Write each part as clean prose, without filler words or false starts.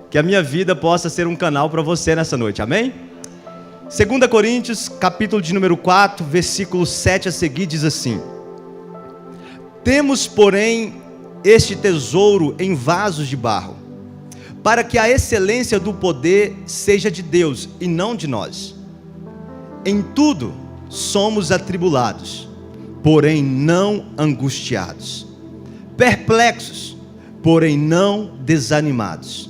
que a minha vida possa ser um canal para você nessa noite, amém? 2 Coríntios, capítulo de número 4, versículo 7 a seguir, diz assim: temos, porém, este tesouro em vasos de barro, para que a excelência do poder seja de Deus e não de nós. Em tudo somos atribulados, porém não angustiados, perplexos, porém não desanimados,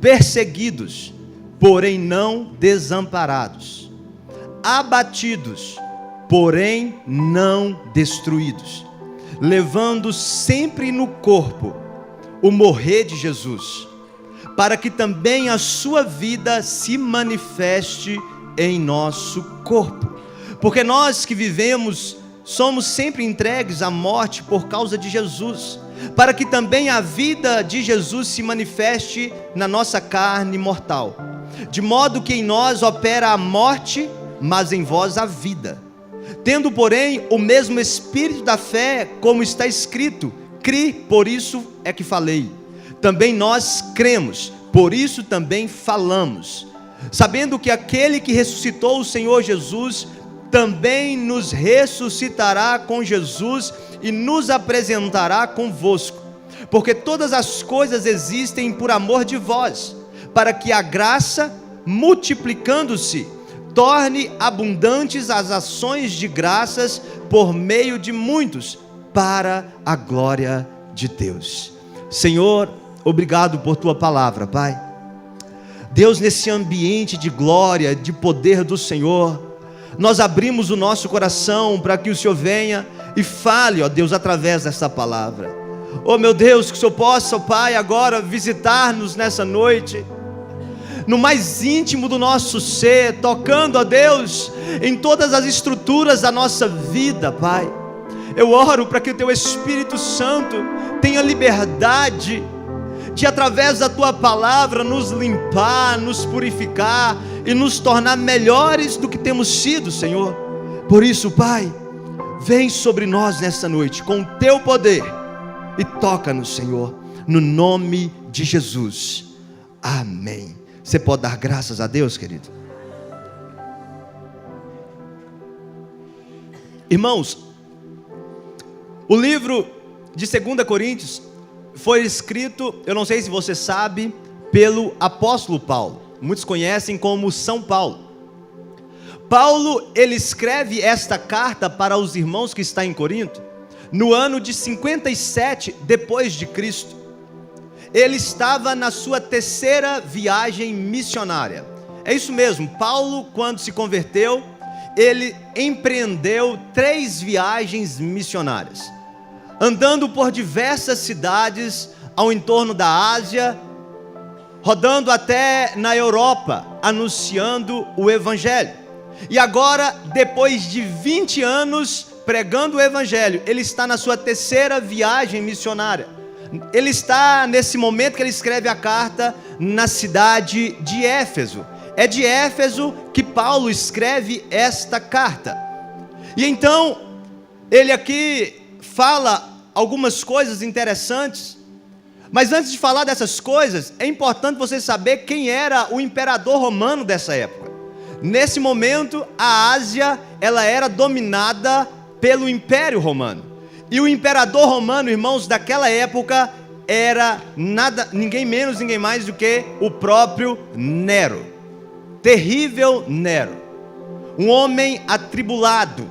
perseguidos, porém não desamparados, abatidos, porém não destruídos, levando sempre no corpo o morrer de Jesus, para que também a sua vida se manifeste em nosso corpo. Porque nós que vivemos somos sempre entregues à morte por causa de Jesus, para que também a vida de Jesus se manifeste na nossa carne mortal, de modo que em nós opera a morte, mas em vós a vida. Tendo, porém, o mesmo espírito da fé, como está escrito: cri, por isso é que falei. Também nós cremos, por isso também falamos, sabendo que aquele que ressuscitou o Senhor Jesus também nos ressuscitará com Jesus e nos apresentará convosco. Porque todas as coisas existem por amor de vós, para que a graça, multiplicando-se, torne abundantes as ações de graças por meio de muitos, para a glória de Deus. Senhor, obrigado por tua palavra, Pai. Deus, nesse ambiente de glória, de poder do Senhor, nós abrimos o nosso coração para que o Senhor venha e fale, ó Deus, através dessa palavra. Oh meu Deus, que o Senhor possa, ó Pai, agora visitar-nos nessa noite, no mais íntimo do nosso ser, tocando, ó Deus, em todas as estruturas da nossa vida, Pai. Eu oro para que o Teu Espírito Santo tenha liberdade de, através da Tua palavra, nos limpar, nos purificar e nos tornar melhores do que temos sido, Senhor. Por isso, Pai, vem sobre nós nessa noite com o Teu poder e toca-nos, Senhor, no nome de Jesus, amém. Você pode dar graças a Deus, querido? Irmãos, o livro de 2 Coríntios foi escrito, eu não sei se você sabe, pelo apóstolo Paulo. Muitos conhecem como São Paulo. Paulo, ele escreve esta carta para os irmãos que estão em Corinto no ano de 57 depois de Cristo. Ele estava na sua terceira viagem missionária. É isso mesmo, Paulo, quando se converteu, ele empreendeu 3 viagens missionárias, andando por diversas cidades ao entorno da Ásia, rodando até na Europa, anunciando o Evangelho. E agora, depois de 20 anos pregando o Evangelho, ele está na sua terceira viagem missionária. Ele está, nesse momento que ele escreve a carta, na cidade de Éfeso. É de Éfeso que Paulo escreve esta carta. E então, ele aqui fala algumas coisas interessantes. Mas antes de falar dessas coisas, é importante você saber quem era o imperador romano dessa época. Nesse momento, a Ásia, ela era dominada pelo Império Romano. E o imperador romano, irmãos, daquela época, era ninguém menos, ninguém mais do que o próprio Nero. Terrível Nero. Um homem atribulado,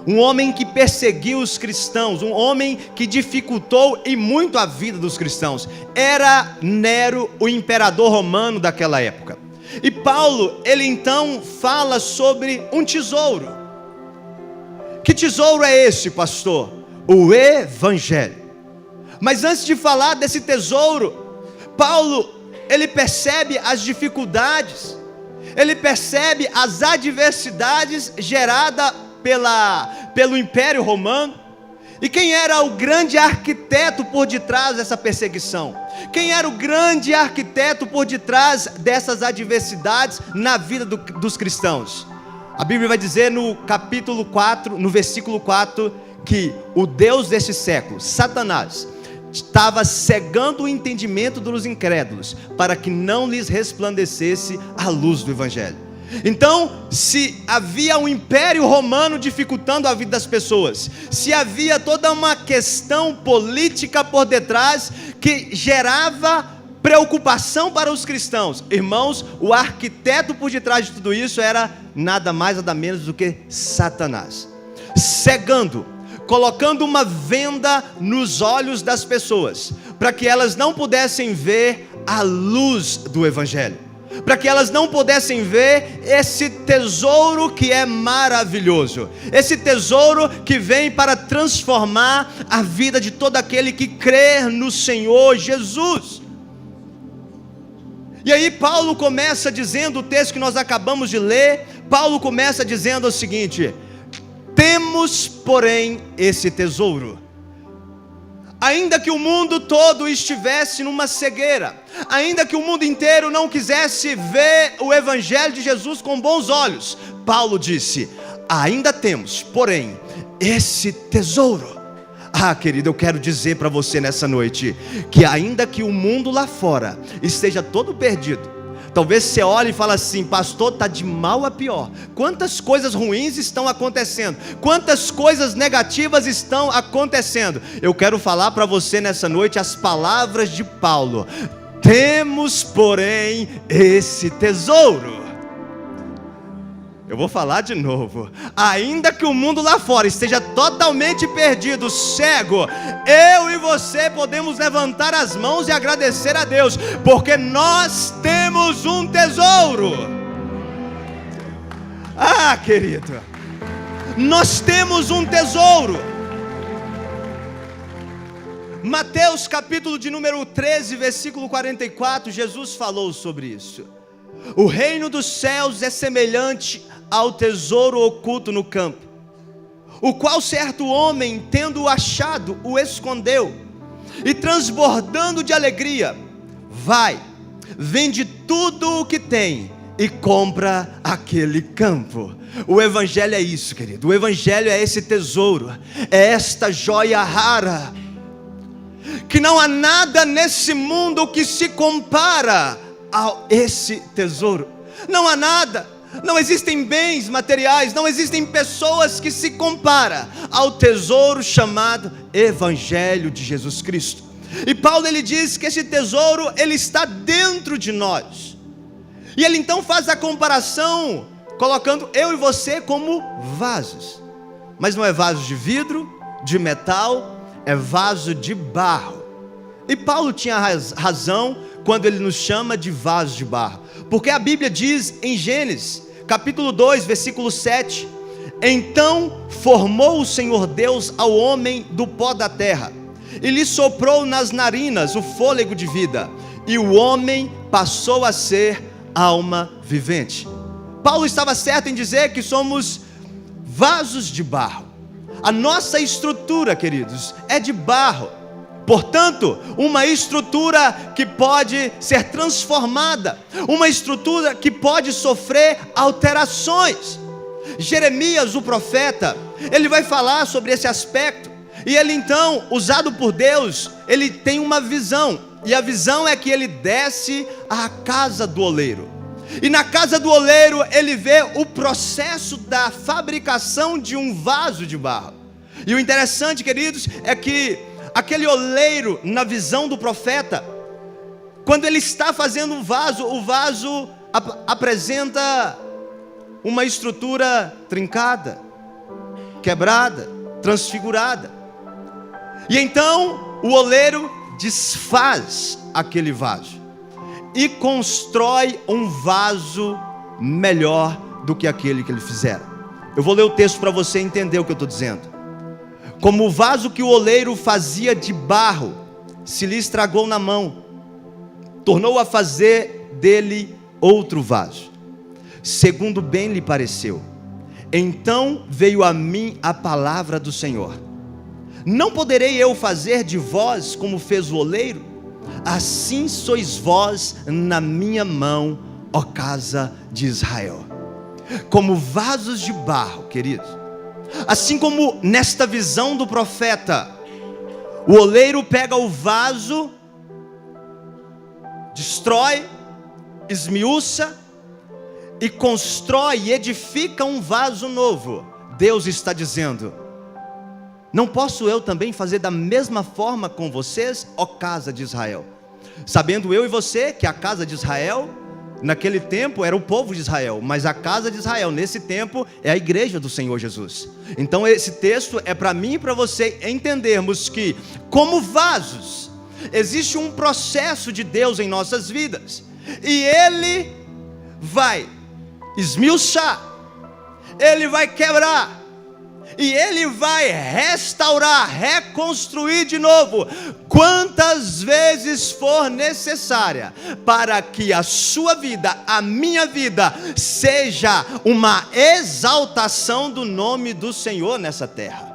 um homem que perseguiu os cristãos, um homem que dificultou e muito a vida dos cristãos. Era Nero, o imperador romano daquela época. E Paulo, ele então fala sobre um tesouro. Que tesouro é esse, pastor? O Evangelho. Mas antes de falar desse tesouro, Paulo, ele percebe as dificuldades, ele percebe as adversidades geradas pelo Império Romano. E quem era o grande arquiteto por detrás dessa perseguição? Quem era o grande arquiteto por detrás dessas adversidades na vida dos cristãos? A Bíblia vai dizer no capítulo 4, no versículo 4, que o Deus deste século, Satanás, estava cegando o entendimento dos incrédulos, para que não lhes resplandecesse a luz do Evangelho. Então, se havia um império romano dificultando a vida das pessoas, se havia toda uma questão política por detrás que gerava preocupação para os cristãos, irmãos, o arquiteto por detrás de tudo isso era nada mais, nada menos do que Satanás, cegando, colocando uma venda nos olhos das pessoas, para que elas não pudessem ver a luz do Evangelho, para que elas não pudessem ver esse tesouro que é maravilhoso, esse tesouro que vem para transformar a vida de todo aquele que crê no Senhor Jesus. E aí Paulo começa dizendo, o texto que nós acabamos de ler, Paulo começa dizendo o seguinte: temos, porém, esse tesouro. Ainda que o mundo todo estivesse numa cegueira, ainda que o mundo inteiro não quisesse ver o Evangelho de Jesus com bons olhos, Paulo disse: ainda temos, porém, esse tesouro. Querido, eu quero dizer para você nessa noite, que ainda que o mundo lá fora esteja todo perdido, talvez você olhe e fale assim: pastor, está de mal a pior. Quantas coisas ruins estão acontecendo, quantas coisas negativas estão acontecendo. Eu quero falar para você nessa noite as palavras de Paulo: temos, porém, esse tesouro. Eu vou falar de novo. Ainda que o mundo lá fora esteja totalmente perdido, cego, eu e você podemos levantar as mãos e agradecer a Deus, porque nós temos um tesouro. Querido, nós temos um tesouro. Mateus capítulo de número 13, versículo 44, Jesus falou sobre isso. O reino dos céus é semelhante ao tesouro oculto no campo, o qual certo homem, tendo-o achado, o escondeu, e transbordando de alegria, vai, vende tudo o que tem e compra aquele campo. O Evangelho é isso, querido. O Evangelho é esse tesouro, é esta joia rara, que não há nada nesse mundo que se compara a esse tesouro. Não há nada. Não existem bens materiais, não existem pessoas que se comparam ao tesouro chamado Evangelho de Jesus Cristo. E Paulo, ele diz que esse tesouro, ele está dentro de nós. E ele então faz a comparação, colocando eu e você como vasos. Mas não é vaso de vidro, de metal, é vaso de barro. E Paulo tinha razão quando ele nos chama de vaso de barro, porque a Bíblia diz em Gênesis capítulo 2, versículo 7: então formou o Senhor Deus ao homem do pó da terra, e lhe soprou nas narinas o fôlego de vida, e o homem passou a ser alma vivente. Paulo estava certo em dizer que somos vasos de barro. A nossa estrutura, queridos, é de barro. Portanto, uma estrutura que pode ser transformada, uma estrutura que pode sofrer alterações. Jeremias, o profeta, ele vai falar sobre esse aspecto, e ele então, usado por Deus, ele tem uma visão, e a visão é que ele desce à casa do oleiro, e na casa do oleiro ele vê o processo da fabricação de um vaso de barro. E o interessante, queridos, é que aquele oleiro, na visão do profeta, quando ele está fazendo um vaso, o vaso apresenta uma estrutura trincada, quebrada, transfigurada. E então o oleiro desfaz aquele vaso e constrói um vaso melhor do que aquele que ele fizera. Eu vou ler o texto para você entender o que eu estou dizendo. Como o vaso que o oleiro fazia de barro se lhe estragou na mão, tornou a fazer dele outro vaso, segundo bem lhe pareceu. Então veio a mim a palavra do Senhor: não poderei eu fazer de vós como fez o oleiro? Assim sois vós na minha mão, ó casa de Israel. Como vasos de barro, queridos, assim como nesta visão do profeta, O oleiro pega o vaso, destrói, esmiuça e constrói e edifica um vaso novo. Deus está dizendo: não posso eu também fazer da mesma forma com vocês, ó casa de Israel? Sabendo eu e você que a casa de Israel, naquele tempo era o povo de Israel, mas a casa de Israel nesse tempo é a igreja do Senhor Jesus. Então esse texto é para mim e para você entendermos que, como vasos, existe um processo de Deus em nossas vidas, e Ele vai esmiuçar, Ele vai quebrar, e Ele vai restaurar, reconstruir de novo, quantas vezes for necessária, para que a sua vida, a minha vida, seja uma exaltação do nome do Senhor nessa terra.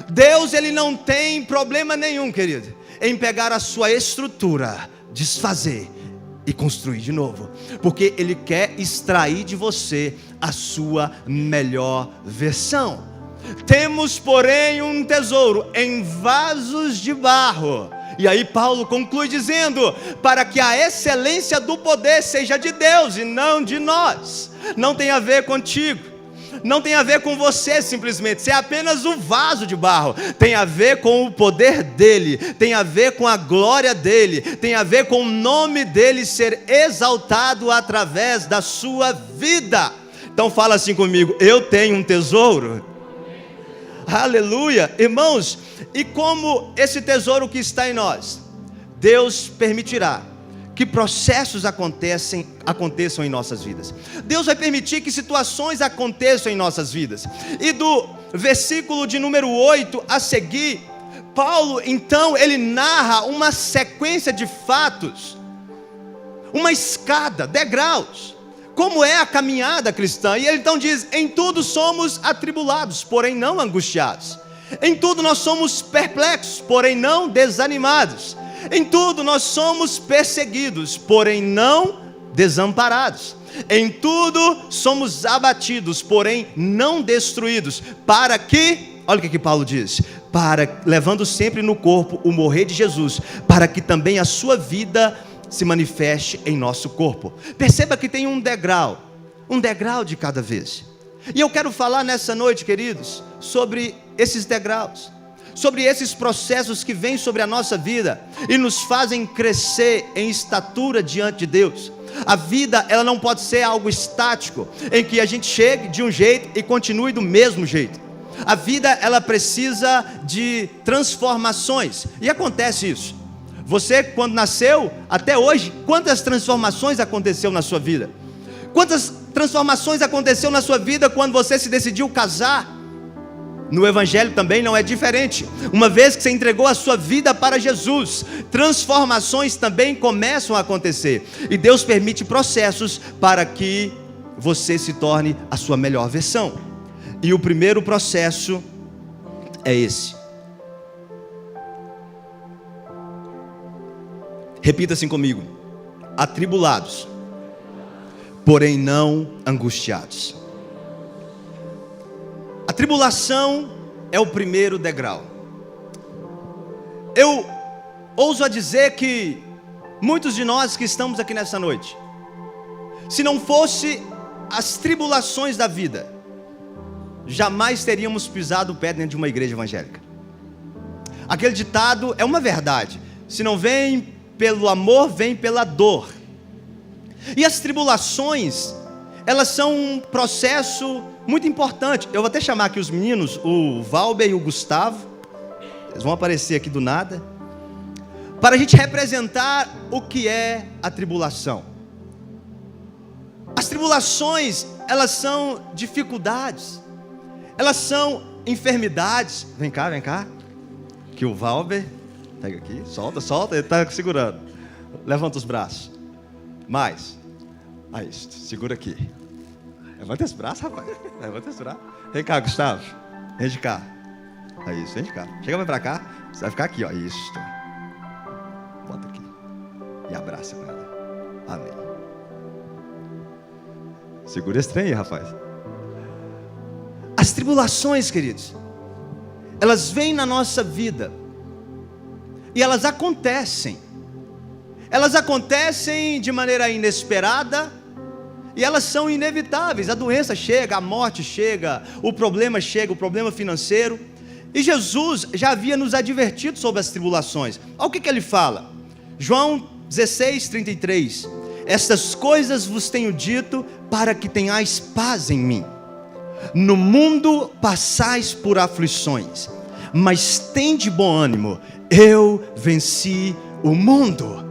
Deus, Ele não tem problema nenhum, querido, em pegar a sua estrutura, desfazer e construir de novo, porque Ele quer extrair de você a sua melhor versão. Temos, porém, um tesouro em vasos de barro. E aí Paulo conclui dizendo: para que a excelência do poder seja de Deus e não de nós. Não tem a ver contigo, não tem a ver com você simplesmente, você é apenas um vaso de barro. Tem a ver com o poder dele, tem a ver com a glória dele, tem a ver com o nome dele ser exaltado através da sua vida. Então fala assim comigo: eu tenho um tesouro. Aleluia, irmãos. E como esse tesouro que está em nós, Deus permitirá que processos aconteçam em nossas vidas. Deus vai permitir que situações aconteçam em nossas vidas. E do versículo de número 8 a seguir, Paulo então ele narra uma sequência de fatos, uma escada, degraus, como é a caminhada cristã. E ele então diz: em tudo somos atribulados, porém não angustiados. Em tudo nós somos perplexos, porém não desanimados. Em tudo nós somos perseguidos, porém não desamparados. Em tudo somos abatidos, porém não destruídos. Para que, olha o que Paulo diz: levando sempre no corpo o morrer de Jesus, para que também a sua vida se manifeste em nosso corpo. Perceba que tem um degrau de cada vez. E eu quero falar nessa noite, queridos, sobre esses degraus, sobre esses processos que vêm sobre a nossa vida e nos fazem crescer em estatura diante de Deus. A vida, ela não pode ser algo estático, em que a gente chegue de um jeito e continue do mesmo jeito. A vida, ela precisa de transformações, e acontece isso. Você, quando nasceu, até hoje, quantas transformações aconteceu na sua vida? Quantas transformações aconteceu na sua vida quando você se decidiu casar? No Evangelho também não é diferente. Uma vez que você entregou a sua vida para Jesus, transformações também começam a acontecer. E Deus permite processos para que você se torne a sua melhor versão. E o primeiro processo é esse. Repita assim comigo: atribulados, porém não angustiados. A tribulação é o primeiro degrau. Eu ouso a dizer que muitos de nós que estamos aqui nessa noite, se não fosse as tribulações da vida, jamais teríamos pisado o pé dentro de uma igreja evangélica. Aquele ditado é uma verdade: se não vem pelo amor, vem pela dor. E as tribulações, elas são um processo muito importante. Eu vou até chamar aqui os meninos, o Valber e o Gustavo. Eles vão aparecer aqui do nada, para a gente representar o que é a tribulação. As tribulações, elas são dificuldades, elas são enfermidades. Vem cá. Que o Valber, pega aqui, solta, ele está segurando. Levanta os braços. Mais. Aí, segura aqui. Levanta esse braço, rapaz. Levanta esse braço. Vem cá, Gustavo. Vem de cá. É isso, vem de cá. Chega mais pra cá. Você vai ficar aqui, ó. Isso. Bota aqui. E abraça com ela. Amém. Segura esse trem aí, rapaz. As tribulações, queridos, elas vêm na nossa vida e elas acontecem. Elas acontecem de maneira inesperada e elas são inevitáveis. A doença chega, a morte chega, o problema financeiro. E Jesus já havia nos advertido sobre as tribulações. Olha o que ele fala. João 16:33. Estas coisas vos tenho dito para que tenhais paz em mim. No mundo passais por aflições, mas tende bom ânimo, eu venci o mundo.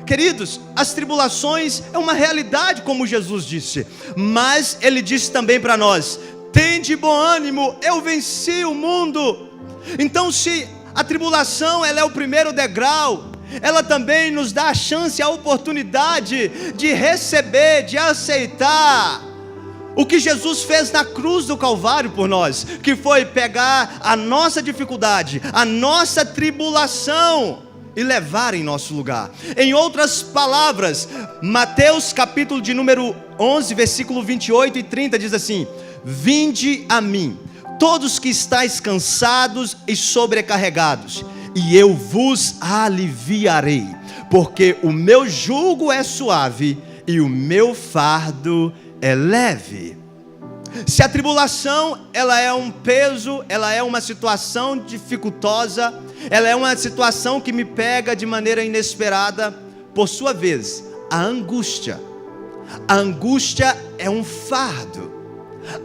Queridos, as tribulações é uma realidade, como Jesus disse, mas Ele disse também para nós: tende bom ânimo, eu venci o mundo. Então, se a tribulação ela é o primeiro degrau, ela também nos dá a chance, a oportunidade de receber, de aceitar o que Jesus fez na cruz do Calvário por nós, que foi pegar a nossa dificuldade, a nossa tribulação e levar em nosso lugar. Em outras palavras, Mateus capítulo de número 11, versículo 28 e 30 diz assim: vinde a mim, todos que estáis cansados e sobrecarregados, e eu vos aliviarei, porque o meu jugo é suave e o meu fardo é leve. Se a tribulação ela é um peso, ela é uma situação dificultosa, ela é uma situação que me pega de maneira inesperada, por sua vez, a angústia é um fardo,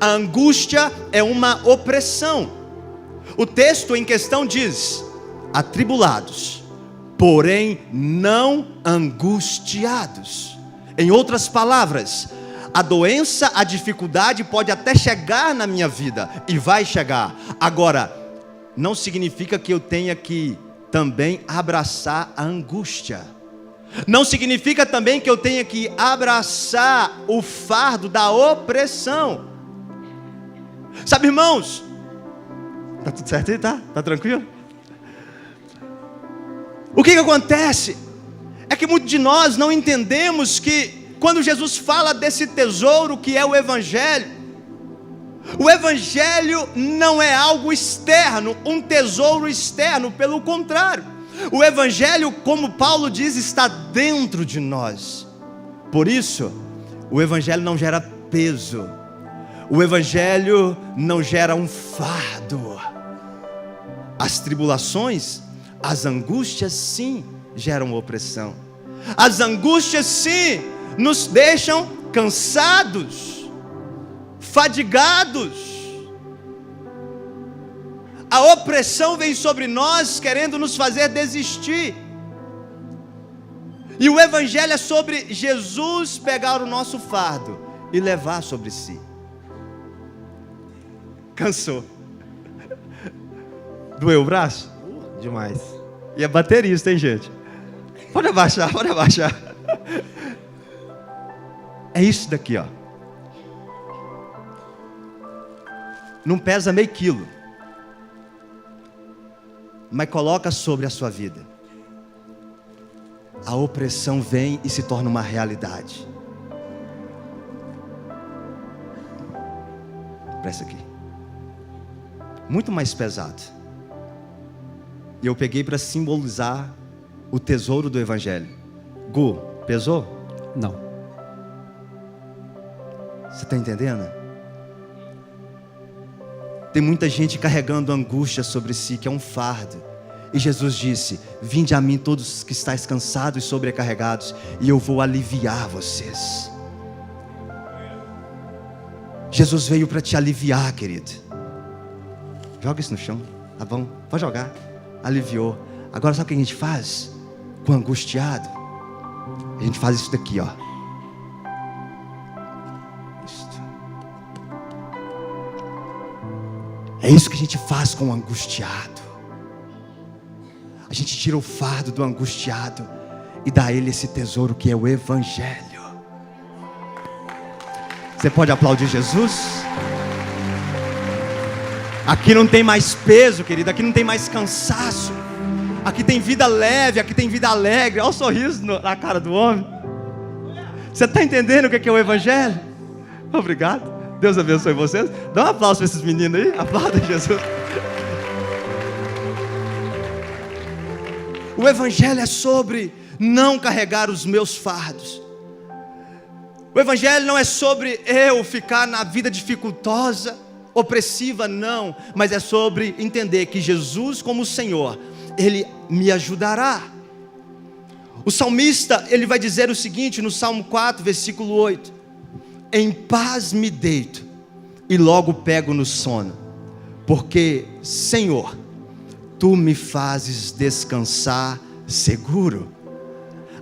a angústia é uma opressão. O texto em questão diz: atribulados, porém não angustiados. Em outras palavras, a doença, a dificuldade pode até chegar na minha vida, e vai chegar. Agora, não significa que eu tenha que também abraçar a angústia. Não significa também que eu tenha que abraçar o fardo da opressão. Sabe, irmãos, tá tudo certo aí, tá? Tá tranquilo? O que acontece é que muitos de nós não entendemos que quando Jesus fala desse tesouro que é o Evangelho não é algo externo, um tesouro externo, pelo contrário, o Evangelho, como Paulo diz, está dentro de nós. Por isso, o Evangelho não gera peso, o Evangelho não gera um fardo. As tribulações, as angústias sim geram opressão, as angústias sim nos deixam cansados, fadigados. A opressão vem sobre nós querendo nos fazer desistir. E o Evangelho é sobre Jesus pegar o nosso fardo e levar sobre si. Cansou? Doeu o braço? Demais. E é baterista, hein, gente? Pode abaixar, pode abaixar. É isso daqui, ó. Não pesa meio quilo, mas coloca sobre a sua vida. A opressão vem e se torna uma realidade. Presta aqui. Muito mais pesado. E eu peguei para simbolizar o tesouro do Evangelho. Gu, pesou? Não. Você está entendendo? Tem muita gente carregando angústia sobre si, que é um fardo. E Jesus disse: vinde a mim todos que estáis cansados e sobrecarregados, e eu vou aliviar vocês. Jesus veio para te aliviar, querido. Joga isso no chão, tá bom? Pode jogar. Aliviou. Agora sabe o que a gente faz com o angustiado? A gente faz isso daqui, ó. É isso que a gente faz com o angustiado. A gente tira o fardo do angustiado e dá a ele esse tesouro que é o Evangelho. Você pode aplaudir Jesus? Aqui não tem mais peso, querido. Aqui não tem mais cansaço. Aqui tem vida leve, aqui tem vida alegre. Olha o sorriso na cara do homem. Você está entendendo o que é o Evangelho? Obrigado. Deus abençoe vocês. Dá um aplauso para esses meninos aí. Aplauda Jesus. O Evangelho é sobre não carregar os meus fardos. O Evangelho não é sobre eu ficar na vida dificultosa, opressiva, não. Mas é sobre entender que Jesus como Senhor, Ele me ajudará. O salmista, ele vai dizer o seguinte no Salmo 4, versículo 8: em paz me deito e logo pego no sono, porque, Senhor, Tu me fazes descansar seguro.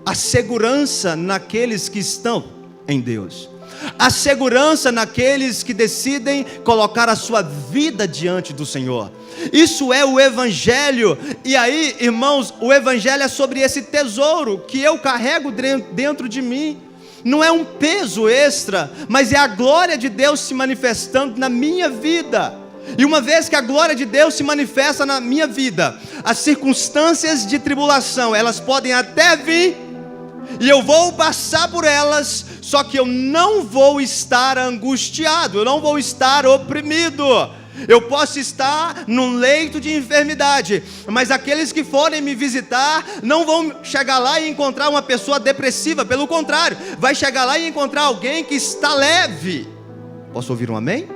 A segurança naqueles que estão em Deus, a segurança naqueles que decidem colocar a sua vida diante do Senhor. Isso é o Evangelho. E aí, irmãos, o Evangelho é sobre esse tesouro que eu carrego dentro de mim. Não é um peso extra, mas é a glória de Deus se manifestando na minha vida. E uma vez que a glória de Deus se manifesta na minha vida, as circunstâncias de tribulação, elas podem até vir, e eu vou passar por elas, só que eu não vou estar angustiado, eu não vou estar oprimido. Eu posso estar num leito de enfermidade, mas aqueles que forem me visitar não vão chegar lá e encontrar uma pessoa depressiva. Pelo contrário, vai chegar lá e encontrar alguém que está leve. Posso ouvir um amém?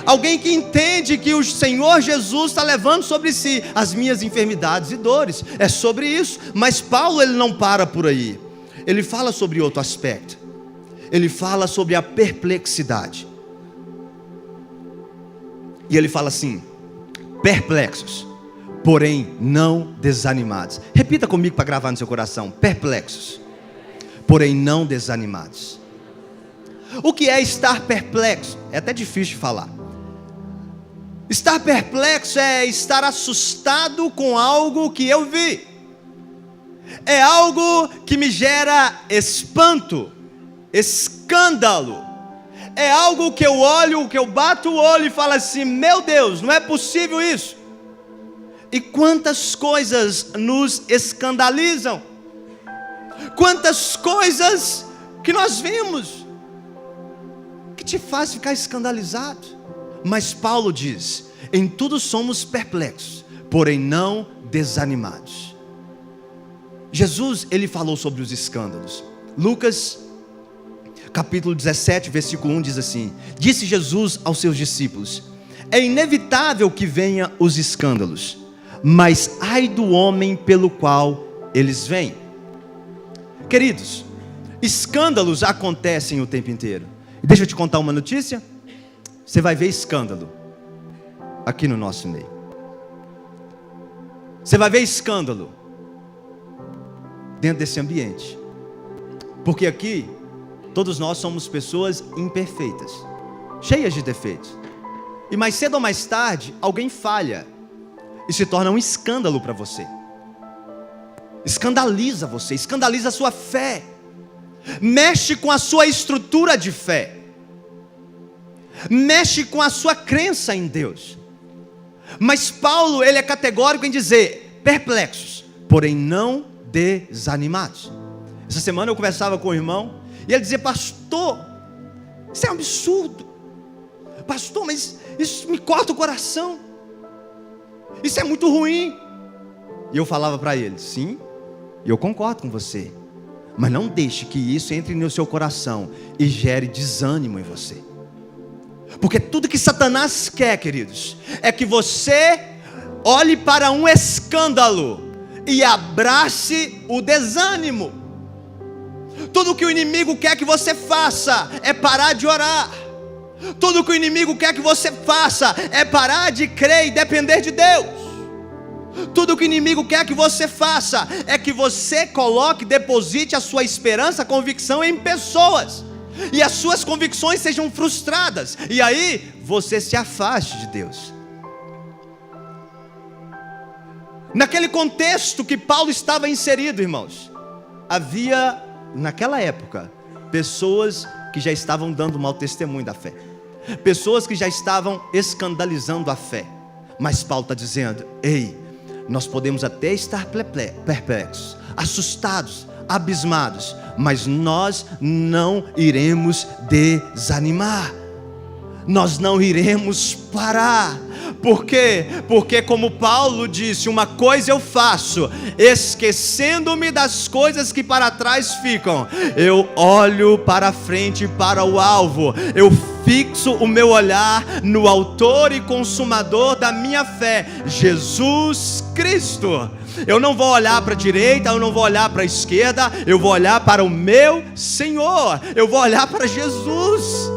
Alguém que entende que o Senhor Jesus está levando sobre si as minhas enfermidades e dores. É sobre isso. Mas Paulo, ele não para por aí. Ele fala sobre outro aspecto. Ele fala sobre a perplexidade. E ele fala assim: perplexos, porém não desanimados. Repita comigo para gravar no seu coração: perplexos, porém não desanimados. O que é estar perplexo? É até difícil de falar. Estar perplexo é estar assustado com algo que eu vi. É algo que me gera espanto, escândalo. É algo que eu olho, que eu bato o olho e falo assim: meu Deus, não é possível isso. E quantas coisas nos escandalizam, quantas coisas que nós vimos, que te faz ficar escandalizado. Mas Paulo diz: em tudo somos perplexos, porém não desanimados. Jesus, ele falou sobre os escândalos. Lucas capítulo 17, versículo 1 diz assim: disse Jesus aos seus discípulos: é inevitável que venham os escândalos, mas ai do homem pelo qual eles vêm. Queridos, escândalos acontecem o tempo inteiro. E deixa eu te contar uma notícia. Você vai ver escândalo aqui no nosso meio. Você vai ver escândalo dentro desse ambiente. Porque aqui todos nós somos pessoas imperfeitas, cheias de defeitos. E mais cedo ou mais tarde, alguém falha e se torna um escândalo para você. Escandaliza você, escandaliza a sua fé, mexe com a sua estrutura de fé, mexe com a sua crença em Deus. Mas Paulo, ele é categórico em dizer: perplexos, porém não desanimados. Essa semana eu conversava com o irmão e ele dizia: pastor, isso é um absurdo. Pastor, mas isso me corta o coração. Isso é muito ruim. E eu falava para ele: sim, eu concordo com você, mas não deixe que isso entre no seu coração e gere desânimo em você. Porque tudo que Satanás quer, queridos, é que você olhe para um escândalo e abrace o desânimo. Tudo que o inimigo quer que você faça é parar de orar. Tudo que o inimigo quer que você faça é parar de crer e depender de Deus. Tudo que o inimigo quer que você faça é que você coloque, deposite a sua esperança, a convicção em pessoas, e as suas convicções sejam frustradas, e aí você se afaste de Deus. Naquele contexto que Paulo estava inserido, irmãos, havia naquela época pessoas que já estavam dando mau testemunho da fé, pessoas que já estavam escandalizando a fé. Mas Paulo está dizendo: ei, nós podemos até estar perplexos, assustados, abismados, mas nós não iremos desanimar, nós não iremos parar, Por quê? Porque como Paulo disse, uma coisa eu faço, esquecendo-me das coisas que para trás ficam, eu olho para frente, para o alvo, eu fixo o meu olhar no autor e consumador da minha fé, Jesus Cristo. Eu não vou olhar para a direita, eu não vou olhar para a esquerda, eu vou olhar para o meu Senhor, eu vou olhar para Jesus.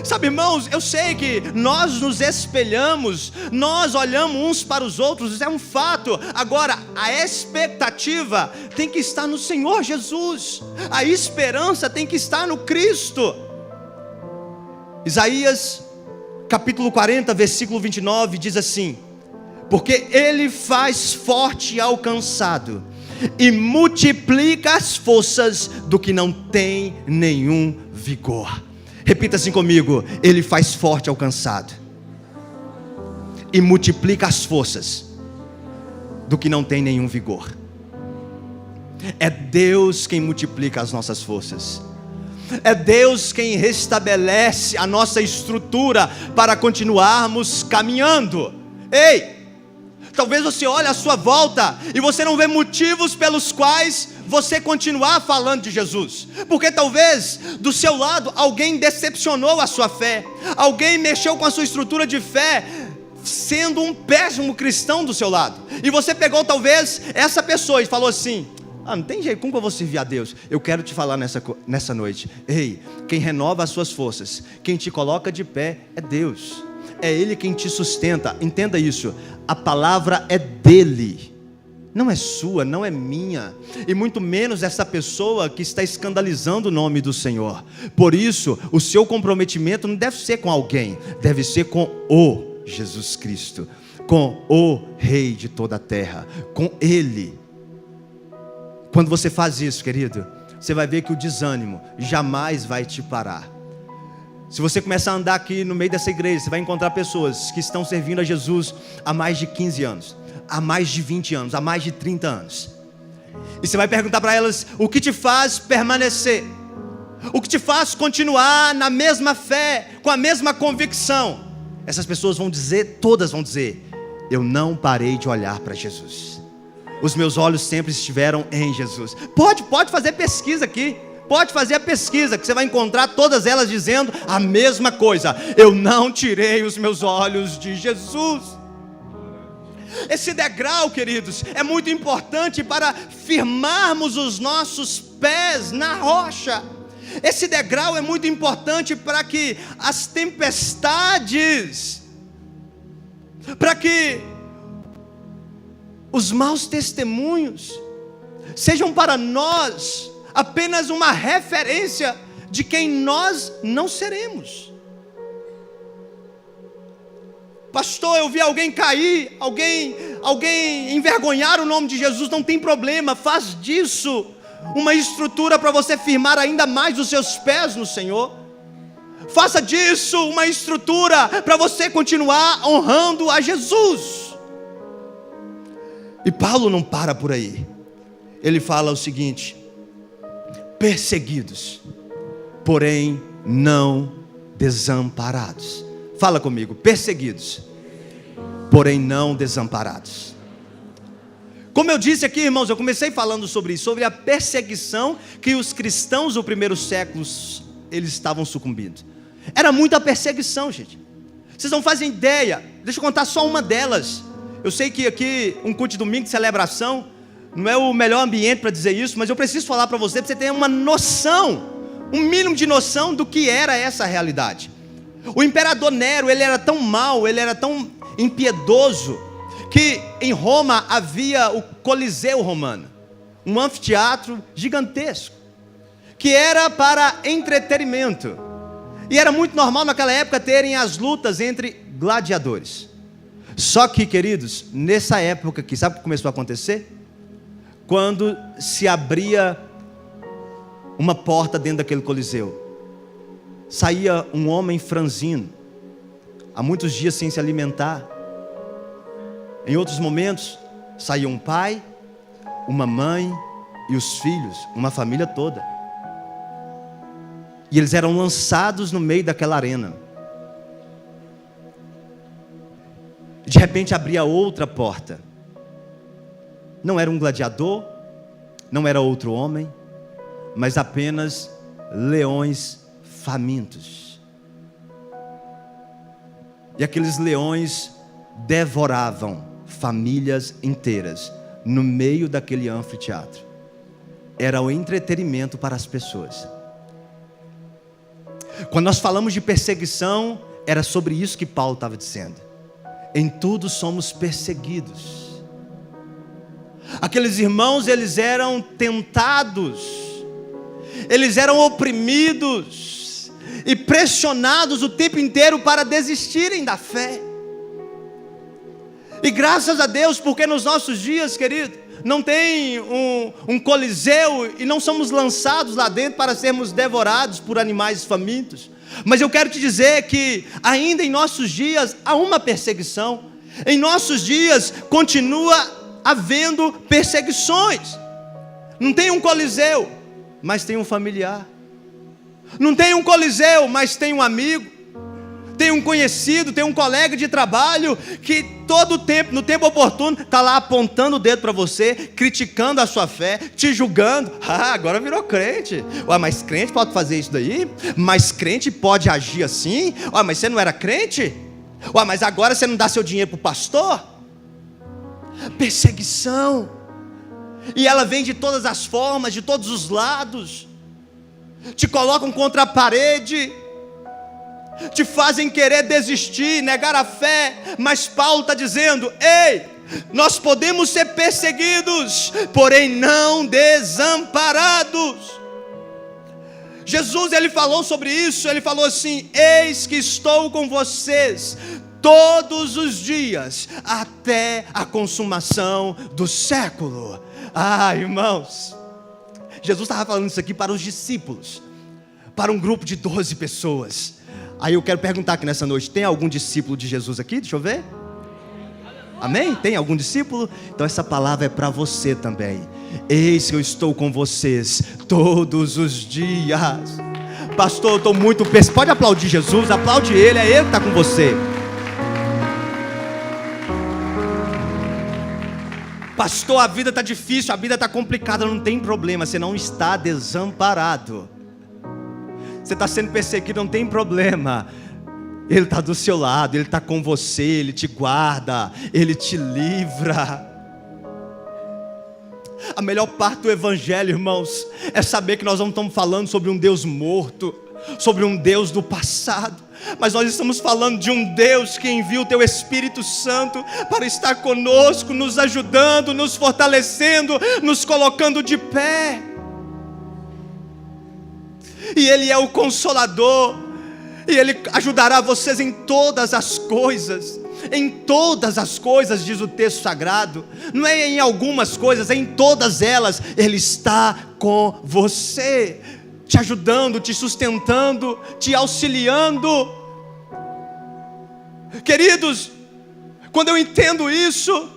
Sabe, irmãos, eu sei que nós nos espelhamos, nós olhamos uns para os outros, isso é um fato. Agora, a expectativa tem que estar no Senhor Jesus, a esperança tem que estar no Cristo. Isaías capítulo 40, versículo 29 diz assim: porque Ele faz forte ao cansado e multiplica as forças do que não tem nenhum vigor. Repita assim comigo: Ele faz forte ao cansado e multiplica as forças do que não tem nenhum vigor. É Deus quem multiplica as nossas forças. É Deus quem restabelece a nossa estrutura para continuarmos caminhando. Ei! Talvez você olhe à sua volta e você não vê motivos pelos quais você continuar falando de Jesus, porque talvez do seu lado alguém decepcionou a sua fé, alguém mexeu com a sua estrutura de fé, sendo um péssimo cristão do seu lado, e você pegou talvez essa pessoa e falou assim: não tem jeito, como que eu vou servir a Deus? Eu quero te falar nessa noite: ei, quem renova as suas forças, quem te coloca de pé é Deus. É Ele quem te sustenta. Entenda isso, a palavra é dele, não é sua, não é minha, e muito menos essa pessoa que está escandalizando o nome do Senhor. Por isso, o seu comprometimento não deve ser com alguém, deve ser com o Jesus Cristo, com o Rei de toda a terra, com Ele. Quando você faz isso, querido, você vai ver que o desânimo jamais vai te parar. Se você começar a andar aqui no meio dessa igreja, você vai encontrar pessoas que estão servindo a Jesus há mais de 15 anos, há mais de 20 anos, há mais de 30 anos. E você vai perguntar para elas: o que te faz permanecer? O que te faz continuar na mesma fé, com a mesma convicção? Essas pessoas vão dizer, todas vão dizer: eu não parei de olhar para Jesus. Os meus olhos sempre estiveram em Jesus. Pode fazer pesquisa aqui. Pode fazer a pesquisa, que você vai encontrar todas elas dizendo a mesma coisa: eu não tirei os meus olhos de Jesus. Esse degrau, queridos, é muito importante para firmarmos os nossos pés na rocha. Esse degrau é muito importante para que as tempestades, para que os maus testemunhos sejam para nós apenas uma referência de quem nós não seremos. Pastor, eu vi alguém cair, alguém envergonhar o nome de Jesus. Não tem problema, faz disso uma estrutura para você firmar ainda mais os seus pés no Senhor. Faça disso uma estrutura para você continuar honrando a Jesus. E Paulo não para por aí. Ele fala o seguinte: perseguidos, porém não desamparados. Fala comigo: perseguidos, porém não desamparados. Como eu disse aqui, irmãos, eu comecei falando sobre isso, sobre a perseguição que os cristãos do primeiro século eles estavam sucumbindo. Era muita perseguição, gente. Vocês não fazem ideia. Deixa eu contar só uma delas. Eu sei que aqui um culto de domingo de celebração não é o melhor ambiente para dizer isso, mas eu preciso falar para você ter uma noção, um mínimo de noção do que era essa realidade. O imperador Nero, ele era tão mau, ele era tão impiedoso, que em Roma havia o Coliseu Romano, um anfiteatro gigantesco, que era para entretenimento, e era muito normal naquela época terem as lutas entre gladiadores. Só que, queridos, nessa época aqui, sabe o que começou a acontecer? Quando se abria uma porta dentro daquele coliseu, saía um homem franzino, há muitos dias sem se alimentar. Em outros momentos, saía um pai, uma mãe e os filhos, uma família toda. E eles eram lançados no meio daquela arena. de repente abria outra porta. Não era um gladiador, não era outro homem, mas apenas leões famintos. E aqueles leões devoravam famílias inteiras no meio daquele anfiteatro. Era o entretenimento para as pessoas. Quando nós falamos de perseguição, era sobre isso que Paulo estava dizendo. Em tudo somos perseguidos. Aqueles irmãos, eles eram tentados, eles eram oprimidos e pressionados o tempo inteiro para desistirem da fé. E graças a Deus, porque nos nossos dias, querido, não tem um coliseu e não somos lançados lá dentro para sermos devorados por animais famintos. Mas eu quero te dizer que ainda em nossos dias há uma perseguição. Em nossos dias continua havendo perseguições. Não tem um coliseu, mas tem um familiar. Não tem um coliseu, mas tem um amigo. Tem um conhecido, tem um colega de trabalho que todo o tempo, no tempo oportuno, está lá apontando o dedo para você, criticando a sua fé, te julgando. Ah, agora virou crente. Ué, mas crente pode fazer isso daí? Mas crente pode agir assim? Ué, mas você não era crente? Ué, mas agora você não dá seu dinheiro para o pastor? Perseguição. E ela vem de todas as formas, de todos os lados. Te colocam contra a parede, te fazem querer desistir, negar a fé. Mas Paulo está dizendo: ei, nós podemos ser perseguidos, porém não desamparados. Jesus, ele falou sobre isso. Ele falou assim: eis que estou com vocês todos os dias, até a consumação do século. Ah, irmãos, Jesus estava falando isso aqui para os discípulos, para um grupo de 12 pessoas. Aí eu quero perguntar aqui nessa noite: tem algum discípulo de Jesus aqui? Deixa eu ver. Amém? Tem algum discípulo? Então essa palavra é para você também. Eis que eu estou com vocês todos os dias. Pastor, eu estou muito perseguido. Pode aplaudir Jesus, aplaude Ele, é Ele que está com você. Pastor, a vida está difícil, a vida está complicada. Não tem problema, você não está desamparado. Você está sendo perseguido, não tem problema. Ele está do seu lado, Ele está com você, Ele te guarda, Ele te livra. A melhor parte do Evangelho, irmãos, é saber que nós não estamos falando sobre um Deus morto, sobre um Deus do passado, mas nós estamos falando de um Deus que envia o teu Espírito Santo para estar conosco, nos ajudando, nos fortalecendo, nos colocando de pé. E Ele é o Consolador, e Ele ajudará vocês em todas as coisas. Em todas as coisas, diz o texto sagrado. Não é em algumas coisas, é em todas elas. Ele está com você, te ajudando, te sustentando, te auxiliando. Queridos, quando eu entendo isso,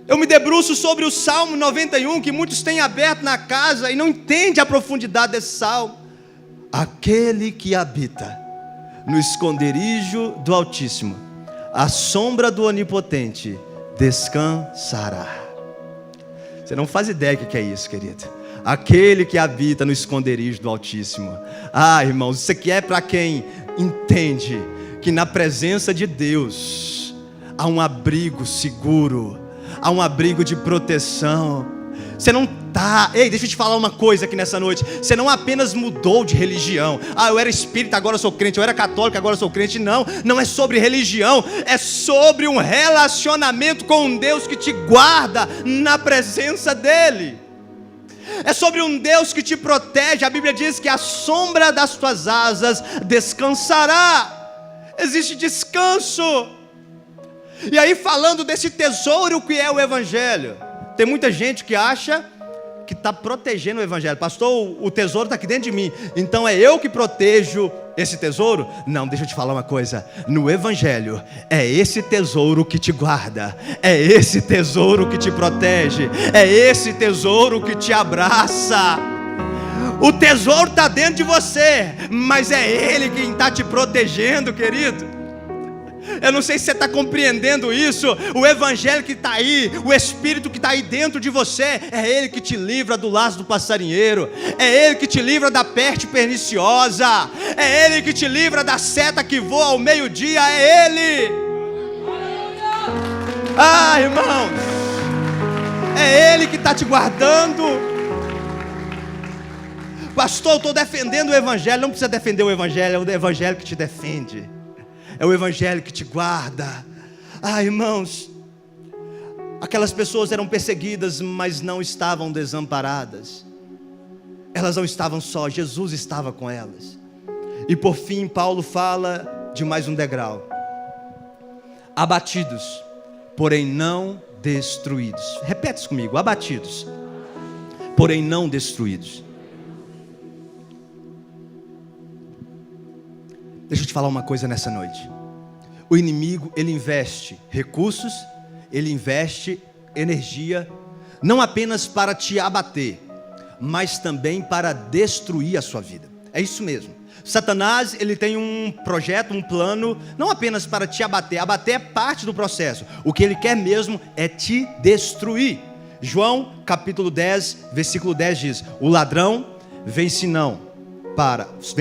eu me debruço sobre o Salmo 91, que muitos têm aberto na casa e não entendem a profundidade desse salmo. Aquele que habita no esconderijo do Altíssimo, à sombra do Onipotente, descansará. Você não faz ideia do que é isso, querido. Aquele que habita no esconderijo do Altíssimo. Ah, irmãos, isso aqui é para quem entende que na presença de Deus há um abrigo seguro, há um abrigo de proteção. Você não está... Ei, deixa eu te falar uma coisa aqui nessa noite. Você não apenas mudou de religião. Ah, eu era espírita, agora eu sou crente. Eu era católico, agora eu sou crente. Não, não é sobre religião. É sobre um relacionamento com um Deus que te guarda na presença dEle. É sobre um Deus que te protege. A Bíblia diz que a sombra das tuas asas descansará. Existe descanso. E aí, falando desse tesouro que é o Evangelho, tem muita gente que acha que está protegendo o Evangelho. Pastor, o tesouro está aqui dentro de mim, então é eu que protejo esse tesouro? Não, deixa eu te falar uma coisa. No Evangelho, é esse tesouro que te guarda, é esse tesouro que te protege, é esse tesouro que te abraça. O tesouro está dentro de você, mas é Ele quem está te protegendo, querido. Eu não sei se você está compreendendo isso. O evangelho que está aí, o Espírito que está aí dentro de você, é Ele que te livra do laço do passarinheiro, é Ele que te livra da peste perniciosa, é Ele que te livra da seta que voa ao meio-dia, é Ele. Ah, irmãos, é Ele que está te guardando. Pastor, eu estou defendendo o evangelho. Não precisa defender o evangelho, é o evangelho que te defende, é o evangelho que te guarda. Ah, irmãos, aquelas pessoas eram perseguidas, mas não estavam desamparadas. Elas não estavam só, Jesus estava com elas. E por fim, Paulo fala de mais um degrau: abatidos, porém não destruídos. Repete isso comigo: abatidos, porém não destruídos. Deixa eu te falar uma coisa nessa noite. O inimigo, ele investe recursos, ele investe energia, não apenas para te abater, mas também para destruir a sua vida. É isso mesmo. Satanás, ele tem um projeto, um plano, não apenas para te abater. Abater é parte do processo. O que ele quer mesmo é te destruir. João capítulo 10, versículo 10 diz: o ladrão vem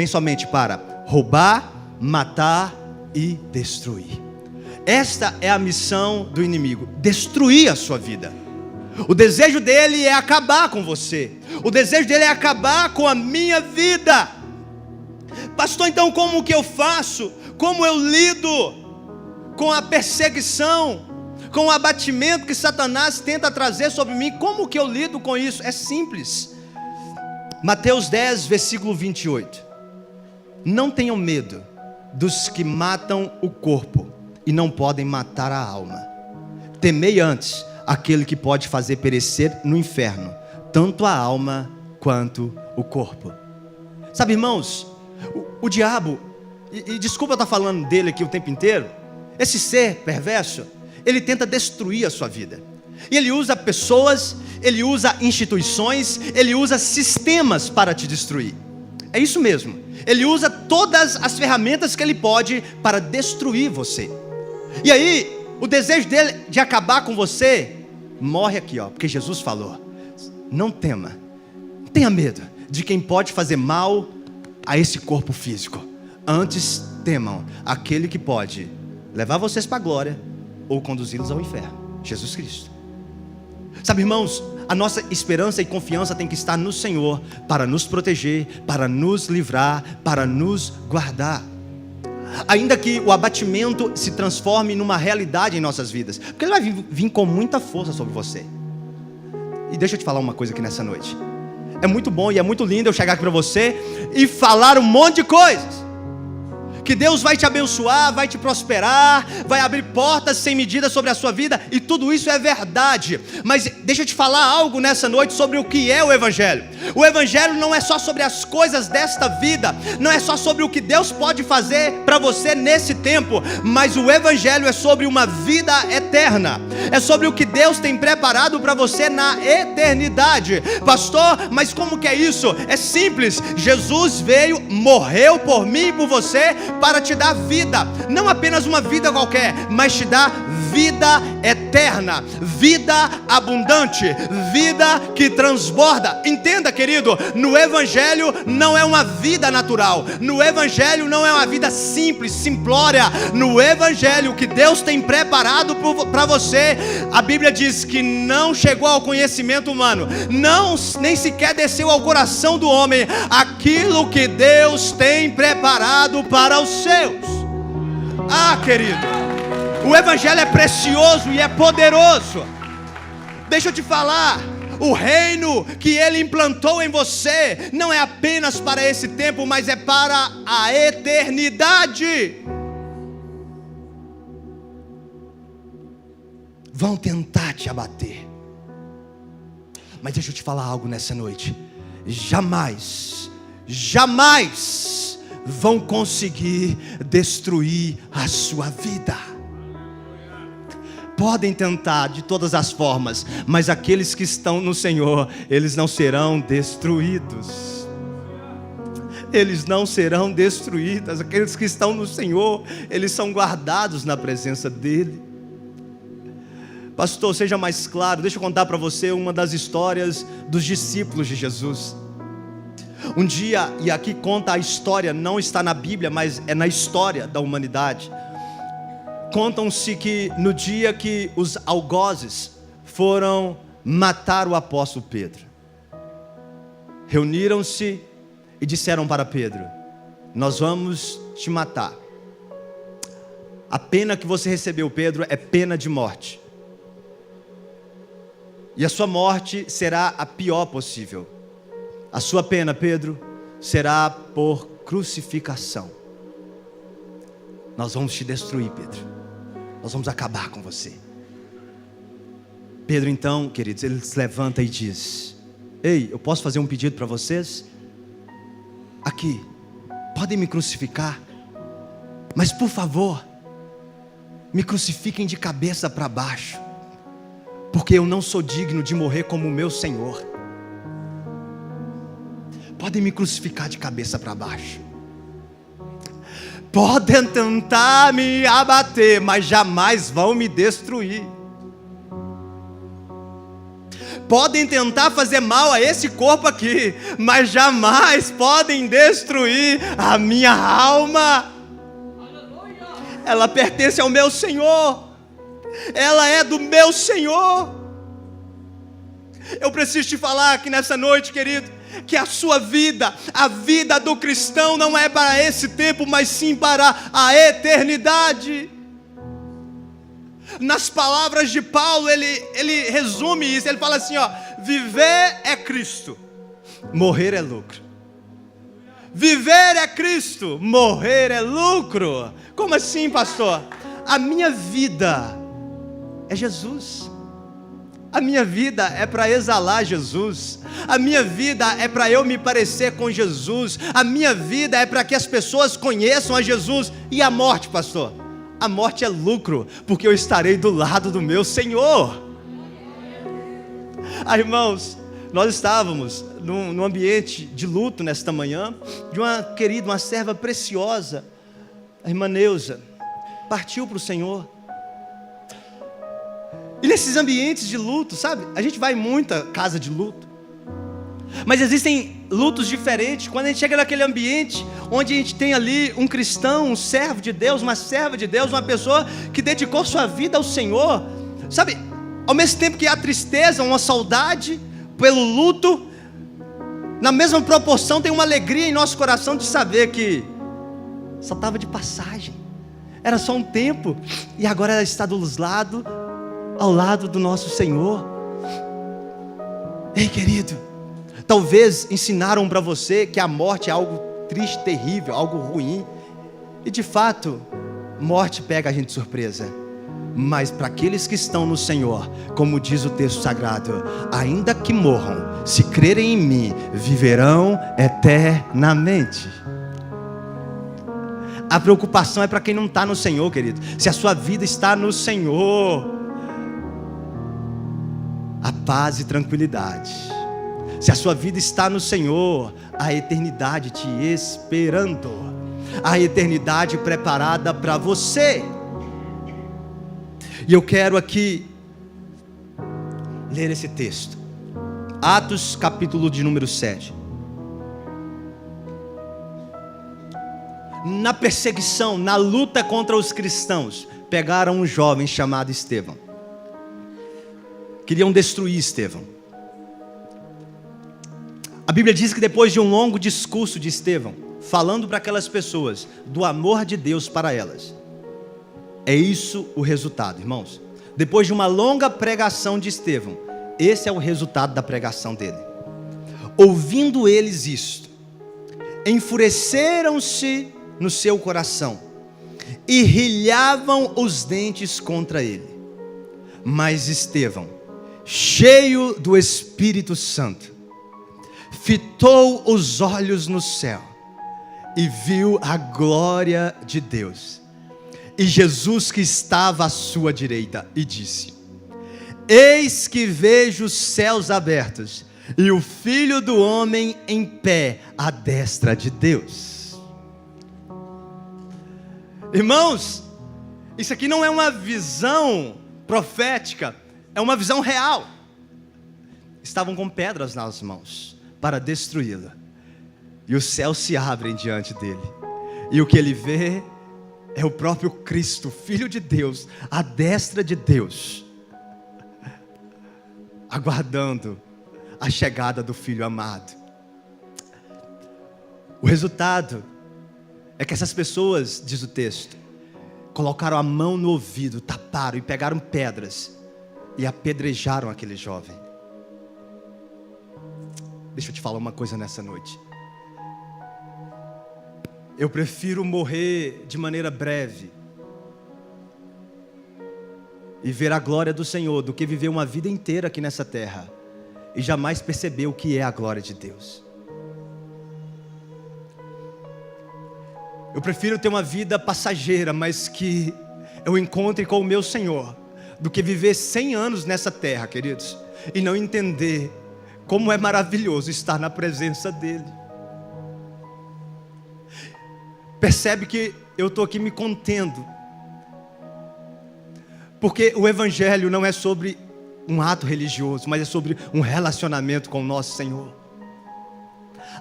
somente para roubar, matar e destruir. Esta é a missão do inimigo: destruir a sua vida. O desejo dele é acabar com você. O desejo dele é acabar com a minha vida. Pastor, então como que eu faço? Como eu lido com a perseguição, com o abatimento que Satanás tenta trazer sobre mim? Como que eu lido com isso? É simples. Mateus 10, versículo 28. Não tenham medo dos que matam o corpo e não podem matar a alma. Temei antes aquele que pode fazer perecer no inferno tanto a alma quanto o corpo. Sabe, irmãos, o diabo, e desculpa eu estar falando dele aqui o tempo inteiro, esse ser perverso, ele tenta destruir a sua vida. E ele usa pessoas, ele usa instituições, ele usa sistemas para te destruir. É isso mesmo. Ele usa todas as ferramentas que ele pode para destruir você. E aí, o desejo dele de acabar com você morre aqui, porque Jesus falou: não tema, não tenha medo de quem pode fazer mal a esse corpo físico. Antes temam aquele que pode levar vocês para a glória ou conduzi-los ao inferno, Jesus Cristo. Sabe, irmãos, a nossa esperança e confiança tem que estar no Senhor para nos proteger, para nos livrar, para nos guardar. Ainda que o abatimento se transforme numa realidade em nossas vidas, porque ele vai vir com muita força sobre você. E deixa eu te falar uma coisa aqui nessa noite. É muito bom e é muito lindo eu chegar aqui para você e falar um monte de coisas, que Deus vai te abençoar, vai te prosperar, vai abrir portas sem medida sobre a sua vida, e tudo isso é verdade. Mas deixa eu te falar algo nessa noite sobre o que é o Evangelho. O Evangelho não é só sobre as coisas desta vida, não é só sobre o que Deus pode fazer para você nesse tempo, mas o Evangelho é sobre uma vida eterna, é sobre o que Deus tem preparado para você na eternidade. Pastor, mas como que é isso? É simples. Jesus veio, morreu por mim e por você, para te dar vida, não apenas uma vida qualquer, mas te dar vida eterna, vida abundante, vida que transborda. Entenda, querido, no Evangelho não é uma vida natural, no Evangelho não é uma vida simples, simplória. No Evangelho, o que Deus tem preparado para você, a Bíblia diz que não chegou ao conhecimento humano, não, nem sequer desceu ao coração do homem, aquilo que Deus tem preparado para os seus. Ah, querido, o Evangelho é precioso e é poderoso. Deixa eu te falar, o reino que Ele implantou em você não é apenas para esse tempo, mas é para a eternidade. Vão tentar te abater, mas deixa eu te falar algo nessa noite: jamais vão conseguir destruir a sua vida. Podem tentar de todas as formas, mas aqueles que estão no Senhor, eles não serão destruídos. eles não serão destruídos. Aqueles que estão no Senhor, eles são guardados na presença dEle. Pastor, seja mais claro, deixa eu contar para você uma das histórias dos discípulos de Jesus. Um dia, e aqui conta a história, não está na Bíblia, mas é na história da humanidade. Contam-se que no dia que os algozes foram matar o apóstolo Pedro, reuniram-se e disseram para Pedro: nós vamos te matar. A pena que você recebeu, Pedro, é pena de morte. E a sua morte será a pior possível. A sua pena, Pedro, será por crucificação. Nós vamos te destruir, Pedro. Nós vamos acabar com você. Pedro então, queridos, ele se levanta e diz: ei, eu posso fazer um pedido para vocês? Aqui, podem me crucificar, mas por favor, me crucifiquem de cabeça para baixo, porque eu não sou digno de morrer como o meu Senhor. Podem me crucificar de cabeça para baixo. Podem tentar me abater, mas jamais vão me destruir. Podem tentar fazer mal a esse corpo aqui, mas jamais podem destruir a minha alma. Ela pertence ao meu Senhor. Ela é do meu Senhor. Eu preciso te falar aqui nessa noite, querido, que a sua vida, a vida do cristão não é para esse tempo, mas sim para a eternidade. Nas palavras de Paulo, ele resume isso, ele fala assim, ó: viver é Cristo, morrer é lucro. Viver é Cristo, morrer é lucro. Como assim, pastor? A minha vida é Jesus. A minha vida é para exalar Jesus. A minha vida é para eu me parecer com Jesus. A minha vida é para que as pessoas conheçam a Jesus. E a morte, pastor? A morte é lucro, porque eu estarei do lado do meu Senhor. Irmãos, nós estávamos num ambiente de luto nesta manhã, de uma querida, uma serva preciosa, a irmã Neuza, partiu para o Senhor. E nesses ambientes de luto, sabe, a gente vai em muita casa de luto, mas existem lutos diferentes. Quando a gente chega naquele ambiente onde a gente tem ali um cristão, um servo de Deus, uma serva de Deus, uma pessoa que dedicou sua vida ao Senhor, sabe, ao mesmo tempo que há tristeza, uma saudade pelo luto, na mesma proporção tem uma alegria em nosso coração de saber que só estava de passagem, era só um tempo, e agora ela está ao lado do nosso Senhor. Ei, querido, talvez ensinaram para você que a morte é algo triste, terrível, algo ruim, e de fato, morte pega a gente de surpresa. Mas para aqueles que estão no Senhor, como diz o texto sagrado, ainda que morram, se crerem em mim, viverão eternamente. A preocupação é para quem não está no Senhor, querido. Se a sua vida está no Senhor, a paz e tranquilidade. Se a sua vida está no Senhor, a eternidade te esperando, a eternidade preparada para você. E eu quero aqui ler esse texto, Atos capítulo de número 7. Na perseguição, na luta contra os cristãos, pegaram um jovem chamado Estevão. Queriam destruir Estevão. A Bíblia diz que depois de um longo discurso de Estevão, falando para aquelas pessoas do amor de Deus para elas, é isso o resultado, irmãos. Depois de uma longa pregação de Estevão, esse é o resultado da pregação dele. Ouvindo eles isto, enfureceram-se no seu coração e rilhavam os dentes contra ele. Mas Estevão, cheio do Espírito Santo, fitou os olhos no céu e viu a glória de Deus e Jesus que estava à sua direita, e disse: eis que vejo os céus abertos e o Filho do Homem em pé à destra de Deus. Irmãos, isso aqui não é uma visão profética, é uma visão real. Estavam com pedras nas mãos para destruí-lo, e os céus se abrem diante dele, e o que ele vê é o próprio Cristo, Filho de Deus, à destra de Deus, aguardando a chegada do Filho amado. O resultado é que essas pessoas, diz o texto, colocaram a mão no ouvido, taparam e pegaram pedras e apedrejaram aquele jovem. Deixa eu te falar uma coisa nessa noite. Eu prefiro morrer de maneira breve e ver a glória do Senhor do que viver uma vida inteira aqui nessa terra e jamais perceber o que é a glória de Deus. Eu prefiro ter uma vida passageira, mas que eu encontre com o meu Senhor, do que viver 100 anos nessa terra, queridos, e não entender como é maravilhoso estar na presença dEle. Percebe que eu estou aqui me contendo, porque o Evangelho não é sobre um ato religioso, mas é sobre um relacionamento com o nosso Senhor.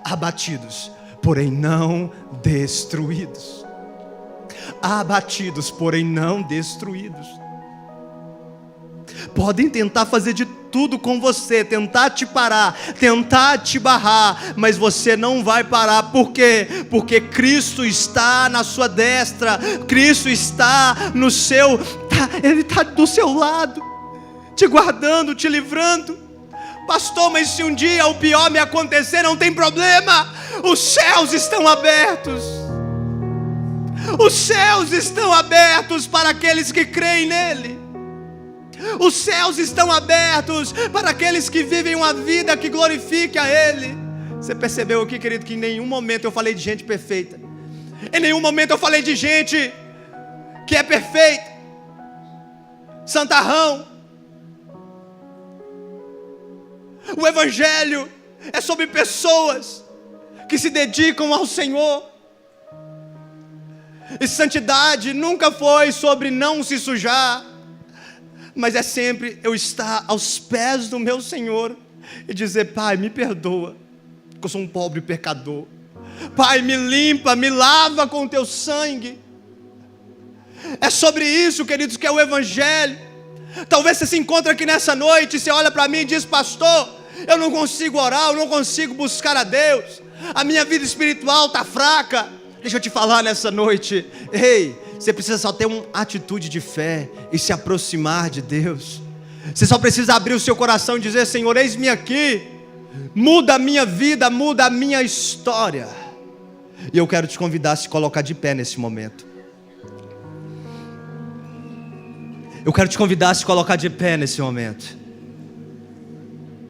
Abatidos, porém não destruídos. Abatidos, porém não destruídos. Podem tentar fazer de tudo com você, tentar te parar, tentar te barrar, mas você não vai parar. Por quê? Porque Cristo está na sua destra, Cristo está no seu, Ele está do seu lado, te guardando, te livrando. Pastor, mas se um dia o pior me acontecer, não tem problema, os céus estão abertos. Os céus estão abertos para aqueles que creem nele. Os céus estão abertos para aqueles que vivem uma vida que glorifique a Ele. Você percebeu aqui, querido, que em nenhum momento eu falei de gente perfeita. Em nenhum momento eu falei de gente que é perfeita, santarrão. O Evangelho é sobre pessoas que se dedicam ao Senhor. E santidade nunca foi sobre não se sujar, mas é sempre eu estar aos pés do meu Senhor e dizer: Pai, me perdoa, porque eu sou um pobre pecador. Pai, me limpa, me lava com o teu sangue. É sobre isso, queridos, que é o Evangelho. Talvez você se encontre aqui nessa noite e você olha para mim e diz: pastor, eu não consigo orar, eu não consigo buscar a Deus, a minha vida espiritual está fraca. Deixa eu te falar nessa noite, ei, você precisa só ter uma atitude de fé e se aproximar de Deus. Você só precisa abrir o seu coração e dizer: Senhor, eis-me aqui, muda a minha vida, muda a minha história. E eu quero te convidar a se colocar de pé nesse momento. Eu quero te convidar a se colocar de pé nesse momento.